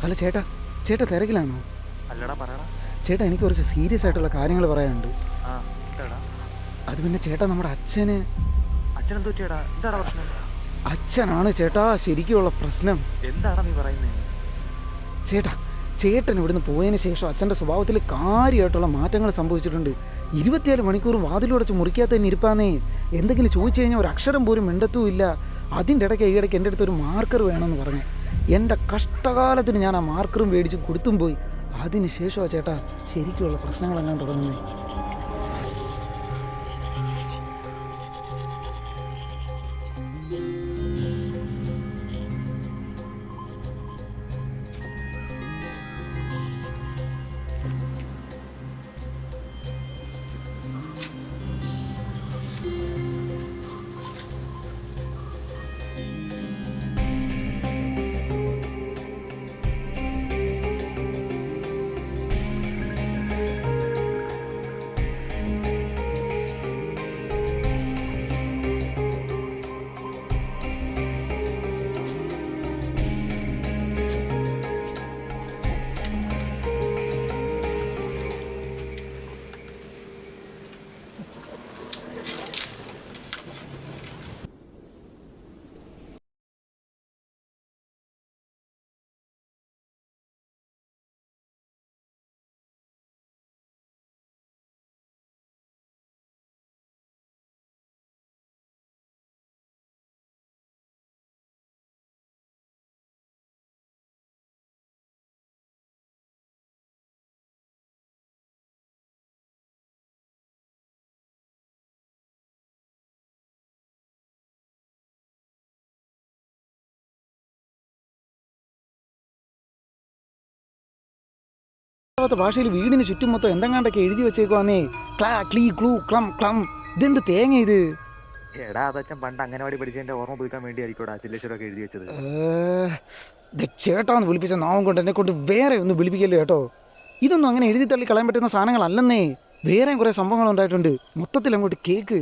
Hello ചേട്ടാ, ചേട്ടാ തിരക്കിലാണോ? അല്ലടാ പറയടാ. ചേട്ടാ എനിക്ക് കുറച്ച് സീരിയസ് ആയിട്ടുള്ള കാര്യങ്ങൾ പറയാനുണ്ട്. ആ എന്താടാ? അത് പിന്നെ ചേട്ടാ നമ്മുടെ അച്ഛനെന്ത് പറ്റിയടാ? എന്താടാ പ്രശ്നം? അച്ഛനാണ് ചേട്ടാ ശരിക്കുള്ള പ്രശ്നം. എന്താടാ നീ പറയുന്നത്? ചേട്ടൻ ഇവിടുന്ന് പോയതിന് ശേഷം അച്ഛൻ്റെ സ്വഭാവത്തിൽ കാര്യമായിട്ടുള്ള മാറ്റങ്ങൾ സംഭവിച്ചിട്ടുണ്ട്. 24 മണിക്കൂർ വാതിലടച്ച് മുറിക്കാത്ത തന്നെ ഇരിപ്പാന്നേ. എന്തെങ്കിലും ചോദിച്ചു കഴിഞ്ഞാൽ ഒരു അക്ഷരം പോലും മിണ്ടത്തുമില്ല. അതിൻ്റെ ഇടയ്ക്ക് ഈയിടയ്ക്ക് എൻ്റെ അടുത്ത് ഒരു മാർക്കർ വേണമെന്ന് പറഞ്ഞേ. എൻ്റെ കഷ്ടകാലത്തിന് ഞാൻ ആ മാർക്കറും മേടിച്ച് കൊടുത്തും പോയി. അതിന് ശേഷമാണ് ചേട്ടാ ശരിക്കുള്ള പ്രശ്നങ്ങളെല്ലാം തുടങ്ങുന്നത്. ഭാഷയിൽ വീടിന് ചുറ്റും മൊത്തം എന്തെങ്ങാണ്ടൊക്കെ എഴുതി വെച്ചേക്കുവാന്നേ. ക്ലാ ക്ലീ ക്ലൂ ക്ലം ക്ലം. ഇതെന്ത് തേങ്ങ ഇത്? എടാ അതച്ഛൻ പണ്ട് അംഗനവാടി പഠിച്ചതിന്റെ ഓർമ്മ പുതുക്കാൻ വേണ്ടി ആയിരിക്കോടാ ചില്ലേശ്വരമൊക്കെ എഴുതി വെച്ചത്. ചേട്ടാന്ന് വിളിപ്പിച്ച നാവും കൊണ്ട് എന്നെ കൊണ്ട് വേറെ ഒന്നും വിളിപ്പിക്കല്ലോ കേട്ടോ. ഇതൊന്നും അങ്ങനെ എഴുതി തള്ളി കളയാൻ പറ്റുന്ന സാധനങ്ങളല്ലെന്നേ. വേറെയും കുറേ സംഭവങ്ങൾ ഉണ്ടായിട്ടുണ്ട്. മൊത്തത്തിൽ അങ്ങോട്ട് കേക്ക്.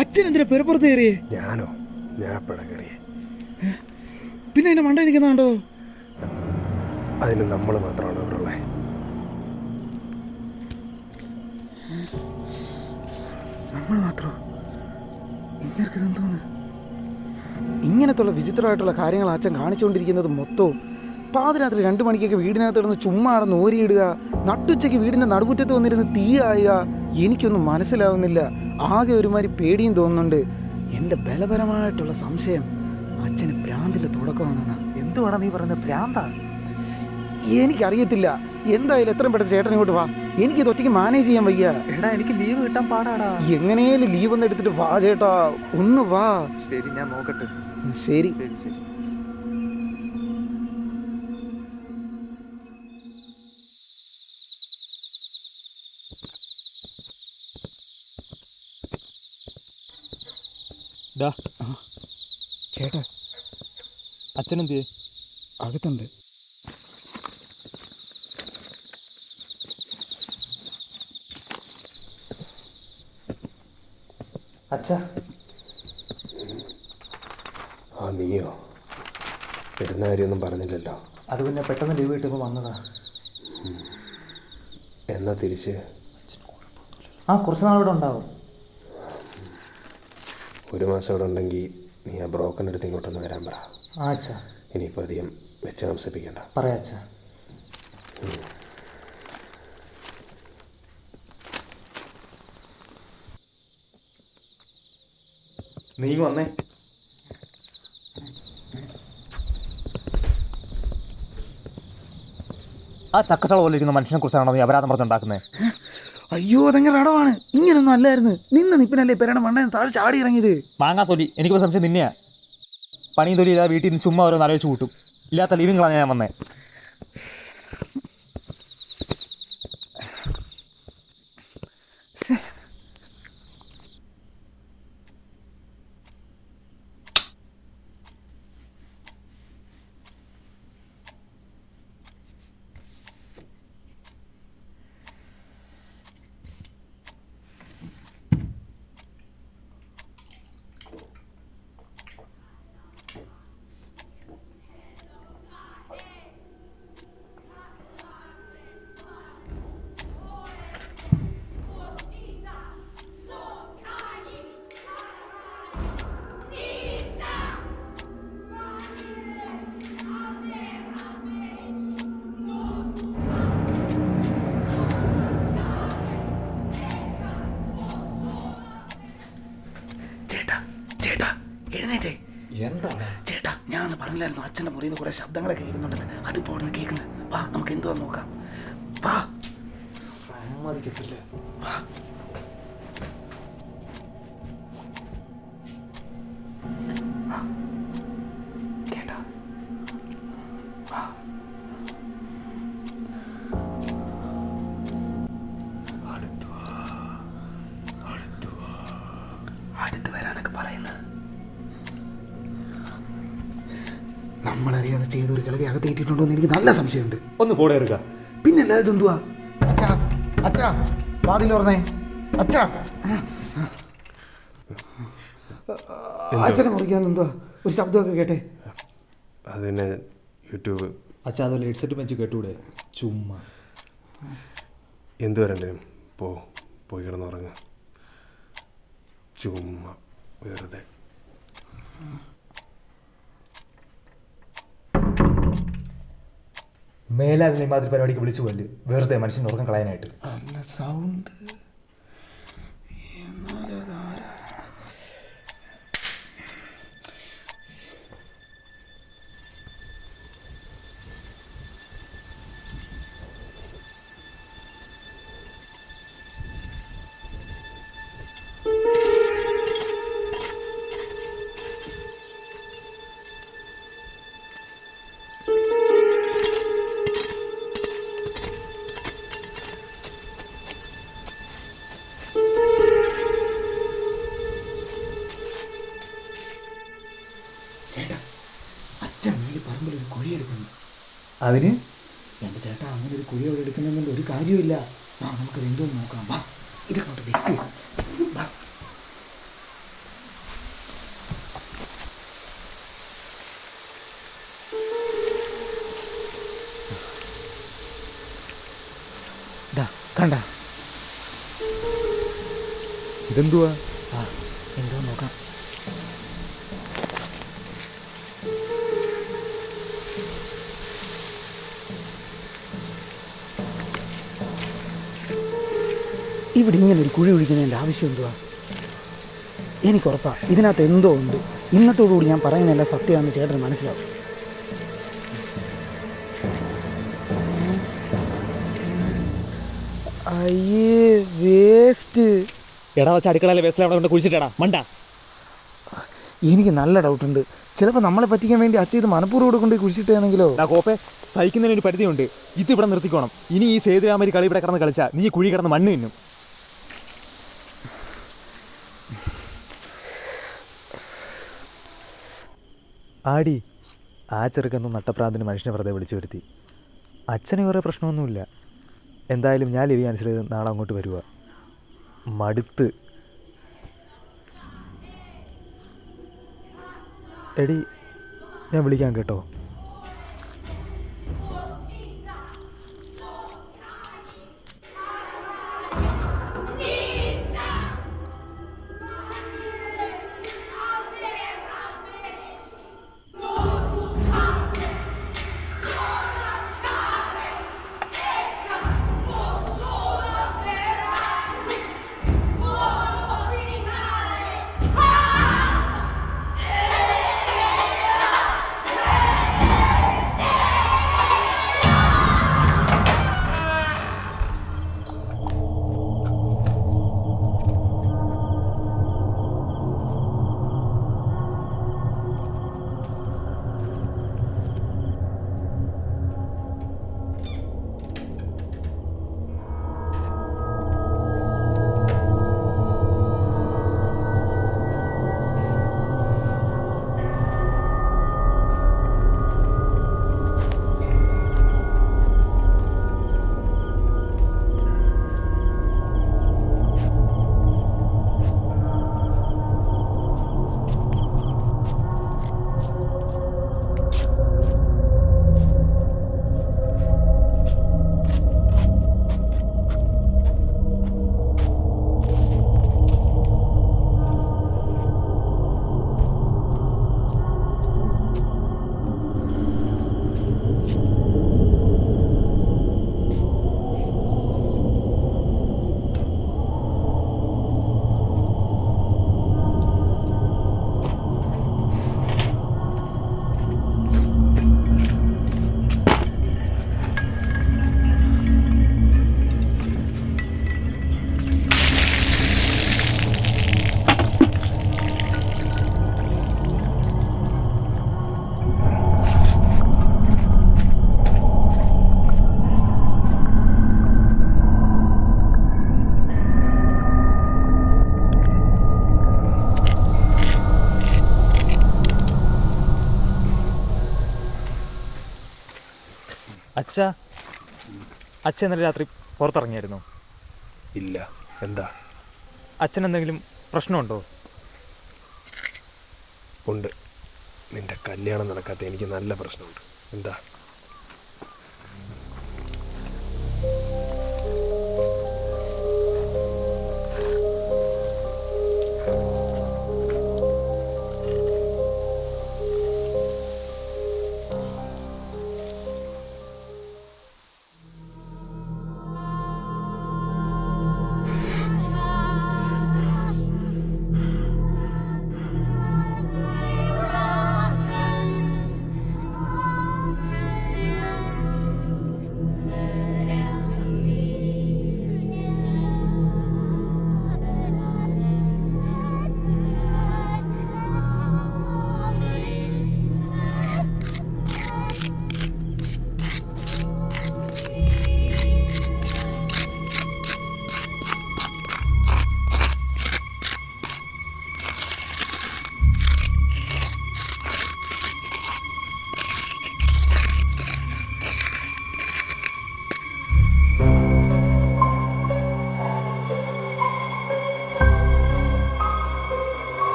അച്ഛനെന്തിനാ പെരപ്പുറത്ത് കയറിയേ? ഞാനോ? ഞാൻ കയറിയേ. പിന്നെ അതിന്റെ മണ്ട നിൽക്കുന്നുണ്ടോ? അതിന് നമ്മൾ മാത്രമാണ് ഇവിടെ ഉള്ളത്. നമ്മൾ മാത്രം? ഇങ്ങനെന്തോന്ന് ഇങ്ങനത്തുള്ള വിചിത്രമായിട്ടുള്ള കാര്യങ്ങൾ അച്ഛൻ കാണിച്ചുകൊണ്ടിരിക്കുന്നത് മൊത്തവും. പാതിരാത്രി 2 മണിക്കൊക്കെ വീടിനകത്ത് കിടന്ന് ചുമ്മാ നടന്ന് ഓരിയിടുക, നട്ടുച്ചയ്ക്ക് വീടിൻ്റെ നടുമുറ്റത്ത് വന്നിരുന്ന് തീ ആയുക. എനിക്കൊന്നും മനസ്സിലാവുന്നില്ല. ആകെ ഒരുമാതിരി പേടിയും തോന്നുന്നുണ്ട്. എൻ്റെ ബലപരമായിട്ടുള്ള സംശയം അച്ഛന് ഭ്രാന്തിൻ്റെ തുടക്കമാണെന്നാ. എന്തുവാണ് നീ പറയുന്നത്? ഭ്രാന്താ? എനിക്കറിയത്തില്ല. എന്തായാലും എത്രയും പെട്ടെന്ന് ചേട്ടൻ ഇങ്ങോട്ട് വാ. എനിക്കിത് ഒറ്റയ്ക്ക് മാനേജ് ചെയ്യാൻ വയ്യ. എടാ എനിക്ക് ലീവ് കിട്ടാൻ പാടാടാ. എങ്ങനെയാലും ലീവ് ഒന്ന് എടുത്തിട്ട് വാ ചേട്ടാ, ഒന്ന് വാ. ശരി ഞാൻ നോക്കട്ടെ. ശരി ശരി ശരി. ചേട്ടാ അച്ഛനെന്തിയെ? അകത്തുണ്ട്. അച്ഛാ. ആ നീയോ? വരുന്ന കാര്യമൊന്നും പറഞ്ഞില്ലല്ലോ. അത് പിന്നെ പെട്ടെന്ന് ലീവ് കിട്ടുമ്പോൾ വന്നതാ. എന്നാ തിരിച്ച്? കുറച്ച് നാൾ ഇവിടെ ഉണ്ടാവും. 1 മാസം ഇവിടെ ഉണ്ടെങ്കിൽ നീ ആ ബ്രോക്കറിൻ്റെ അടുത്ത് ഇങ്ങോട്ടൊന്ന് വരാൻ പറ. അച്ഛാ. ഇനിയിപ്പോൾ അധികം വെച്ച് താമസിപ്പിക്കണ്ട. പറയാ അച്ഛാ. നീ വന്നേ. ആ ചക്കച്ചള പോലെ ഇരിക്കുന്ന മനുഷ്യനെ കുറിച്ചാണോ നീ അപരാധം പറഞ്ഞുണ്ടാക്കുന്നത്? അയ്യോ അതെങ്ങനെ അടവാണ്, ഇങ്ങനൊന്നും അല്ലായിരുന്നു. നിപ്പിനല്ലേ പെരണ മണ്ണ താഴെ ചാടി ഇറങ്ങിയത്. മാങ്ങാ തൊലി, എനിക്കിപ്പോൾ സംശയം നിന്നെയാ. പണിയും തൊലി ഇല്ലാതെ വീട്ടിൽ നിന്ന് ചുമ്മാ ഓരോന്ന് ആലോചിച്ച് കൂട്ടും. ഇല്ലാത്ത ലീവിങ്ങളാണ് ഞാൻ വന്നേ. എഴുന്നേറ്റേ. എന്താണ് ചേട്ടാ, ഞാൻ അന്ന് പറഞ്ഞില്ലായിരുന്നു അച്ഛൻ്റെ മുറിയിൽ നിന്ന് കുറേ ശബ്ദങ്ങളെ കേൾക്കുന്നുണ്ടെന്ന്. അതിപ്പോൾ അവിടെ നിന്ന് കേൾക്കുന്നത്. വാ, നമുക്ക് എന്തുവാ നോക്കാം. വാ. സമ്മതിക്കത്തില്ല. വാ. കേട്ടാ? വാ. അടുത്ത് വരാനൊക്കെ പറയുന്നത്. നമ്മളറിയാതെ ചെയ്തൊരു കിളവി അകത്തേറ്റിട്ടുണ്ടോ എന്ന് എനിക്ക് നല്ല സംശയമുണ്ട്. ഒന്ന് പോടെ എടുക്കുക. പിന്നെ അല്ലാതെ ഇതെന്തുവാ? അച്ഛാ, അച്ഛാ, വാതിൽ തുറന്നേ. അച്ഛാ, അച്ഛനെ മുറിക്കാൻ എന്തുവാ ഒരു ശബ്ദമൊക്കെ കേട്ടെ? അതിന് യൂട്യൂബ്. അച്ഛാ, അതുപോലെ ഹെഡ്സെറ്റ് വെച്ച് കേട്ടൂടെ? ചുമ്മാ എന്തു വരണ്ടേനും പോയി കിടന്നുറങ്ങുക. ചുമ്മാ വെറുതെ. മേലാലിനെ മാതിരി പരിപാടിക്ക് വിളിച്ചു കൊല്ല്, വെറുതെ മനുഷ്യൻ ഉറക്കം കളയാനായിട്ട്. നല്ല സൗണ്ട്. ചേട്ടാ, അച്ഛൻ മേലെ പറമ്പിൽ ഒരു കുഴി എടുക്കുന്നു. അതിന് എൻ്റെ ചേട്ടാ, അങ്ങനെ ഒരു കുഴി അവിടെ എടുക്കണമെന്നുള്ള ഒരു കാര്യമില്ല. വാ, നമുക്കത് എന്തോ നോക്കാം. വാ, ഇതൊക്കെ വെക്ക്. വാ. കണ്ട, ഇതെന്തുവാ? എന്തോ നോക്കാം. ഇവിടെ ഇങ്ങനെ ഒരു കുഴി ഒഴിക്കുന്നതിൻ്റെ ആവശ്യം എന്തുവാ? എനിക്കുറപ്പാ ഇതിനകത്ത് എന്തോ ഉണ്ട്. ഇന്നത്തോടുകൂടി ഞാൻ പറയുന്നതല്ല സത്യമാണെന്ന് ചേട്ടന് മനസ്സിലാവും. അയ്യേ, വേസ്റ്റ്. എടാ, വെച്ച് അടുക്കളയിലെ വേസ്റ്റ് അവിടെ കൊണ്ട് കുഴിച്ചിട്ടാ മണ്ട. എനിക്ക് നല്ല ഡൗട്ടുണ്ട്. ചിലപ്പോൾ നമ്മളെ പറ്റിക്കാൻ വേണ്ടി അച്ഛൻ ഇത് മനഃപൂർവ്വം ഇവിടെ കൊണ്ട് കുഴിച്ചിട്ടാണെങ്കിലോ? കോപ്പെ, സഹിക്കുന്നതിന് ഒരു പരിധിയുണ്ട്. ഇത് ഇവിടെ നിർത്തിക്കോണം. ഇനി ഈ സേതുരാമരി കളി ഇവിടെ കിടന്ന് കളിച്ചാൽ നീ കുഴി കിടന്ന് മണ്ണ് തിന്നും. ആടി, ആ ചെറുക്കൊന്നും നട്ടപ്രാന്തിന് മനുഷ്യനെ വെറുതെ വിളിച്ചു വരുത്തി. അച്ഛന് വേറെ പ്രശ്നമൊന്നുമില്ല. എന്തായാലും ഞാൻ ലിവി മനസ്സിലായത് നാളെ അങ്ങോട്ട് വരുക. മടുത്ത്. എടി, ഞാൻ വിളിക്കാം കേട്ടോ. അച്ഛാ, അച്ഛൻ ഇന്നലെ രാത്രി പുറത്തിറങ്ങിയായിരുന്നു? ഇല്ല. എന്താ? അച്ഛൻ എന്തെങ്കിലും പ്രശ്നമുണ്ടോ? ഉണ്ട്. നിന്റെ കല്യാണം നടക്കാത്ത എനിക്ക് നല്ല പ്രശ്നമുണ്ട്. എന്താ?